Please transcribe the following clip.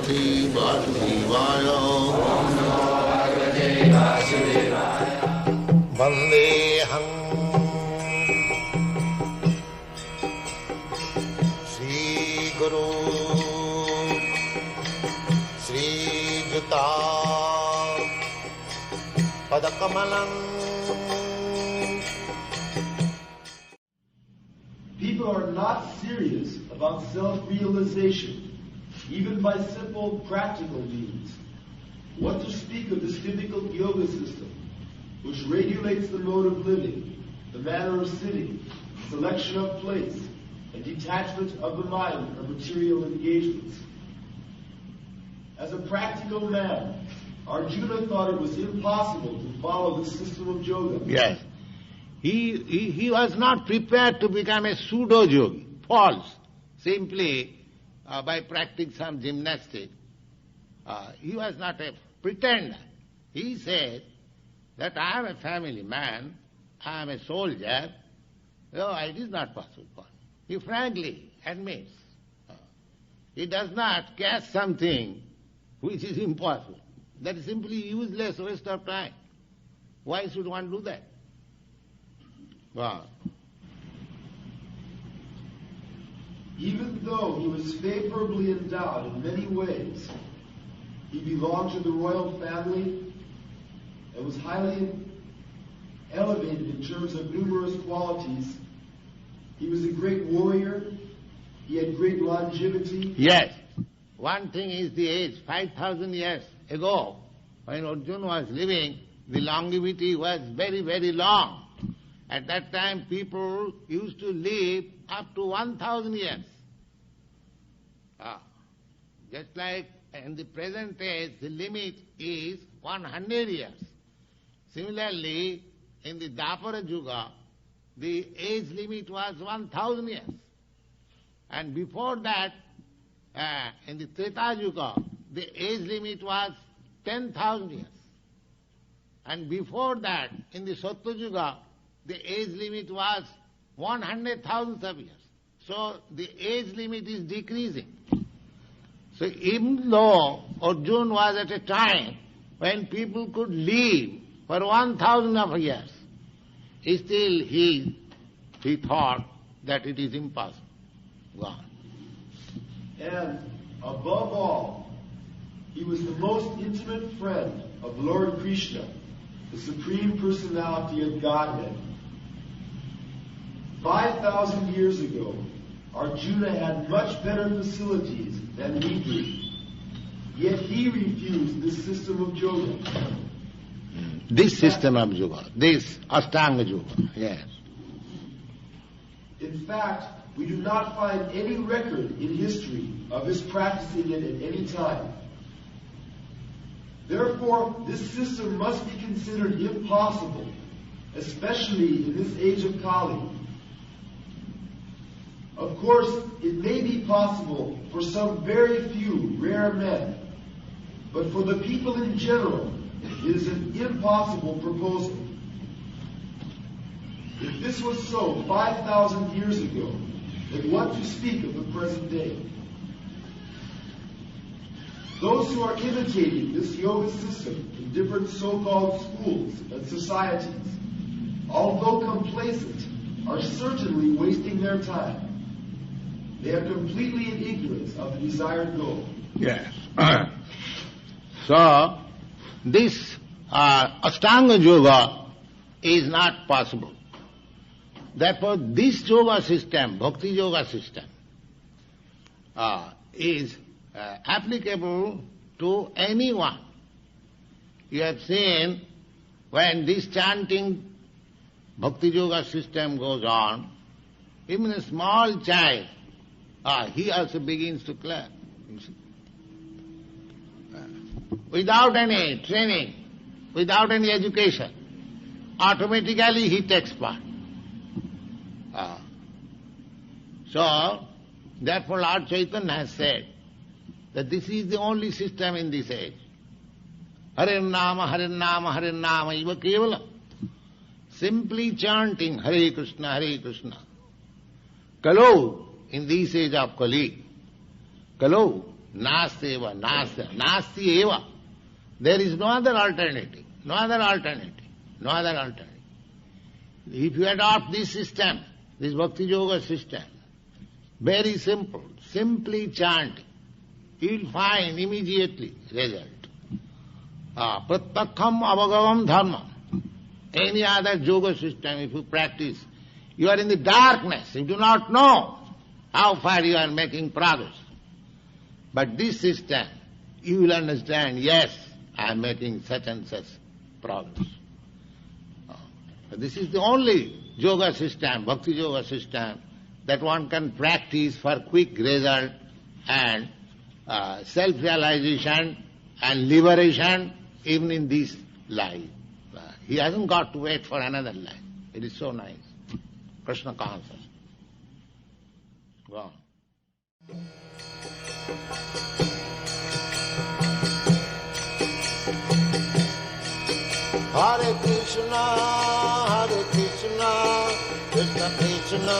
Bhagavate Vasudevaya. Vandeham Sri Guru Sri Juta Padakamalam. People are not serious about self-realization, even by simple practical means. What to speak of this difficult yoga system, which regulates the mode of living, the manner of sitting, selection of place, and detachment of the mind from material engagements. As a practical man, Arjuna thought it was impossible to follow the system of yoga. Yes. He was not prepared to become a pseudo-yogi, false, simply by practicing some gymnastics. He was not a pretender. He said that I am a family man, I am a soldier. No, it is not possible for me. He frankly admits. He does not cast something which is impossible. That is simply useless waste of time. Why should one do that? Wow. Even though he was favorably endowed in many ways, he belonged to the royal family and was highly elevated in terms of numerous qualities. He was a great warrior. He had great longevity. Yes. One thing is the age. 5,000 years ago, when Arjuna was living, the longevity was very, very long. At that time, people used to live up to 1,000 years. Just like in the present age, the limit is 100 years. Similarly, in the Dwapara Yuga, the age limit was 1,000 years. And before that, in the Treta Yuga, the age limit was 10,000 years. And before that, in the Satya Yuga, the age limit was 100,000 of years. So the age limit is decreasing. So even though Arjuna was at a time when people could live for 1,000 of years, still he thought that it is impossible. God. And above all, he was the most intimate friend of Lord Krishna, the Supreme Personality of Godhead. 5,000 years ago, Arjuna had much better facilities than we do. Yet he refused this system of yoga. This system of yoga, this Ashtanga yoga, yes. In fact, we do not find any record in history of his practicing it at any time. Therefore, this system must be considered impossible, especially in this age of Kali. Of course, it may be possible for some very few rare men, but for the people in general, it is an impossible proposal. If this was so 5,000 years ago, then what to speak of the present day? Those who are imitating this yoga system in different so-called schools and societies, although complacent, are certainly wasting their time. They are completely in ignorance of the desired goal. Yes. So, this Ashtanga yoga is not possible. Therefore, this yoga system, Bhakti yoga system, is applicable to anyone. You have seen when this chanting Bhakti yoga system goes on, even a small child, he also begins to clap. Without any training, without any education, automatically he takes part. So, therefore Lord Chaitanya has said that this is the only system in this age. Hare Nama, Hare Nama, Hare Nama, iva kevala. Simply chanting Hare Krishna, Hare Krishna. Kalau, in this age of Kali, kalau, Nasti eva, nasti eva. There is no other alternative, no other alternative, no other alternative. If you adopt this system, this Bhakti Yoga system, very simple, simply chant, you will find immediately result. Prattakham avagavam dharmam. Any other yoga system, if you practice, you are in the darkness, you do not know how far you are making progress. But this system, you will understand, yes, I am making such and such progress. This is the only yoga system, Bhakti Yoga system, that one can practice for quick result and self-realization and liberation even in this life. He hasn't got to wait for another life. It is so nice. Krishna consciousness. Go on. Hare Krishna, Krishna Krishna,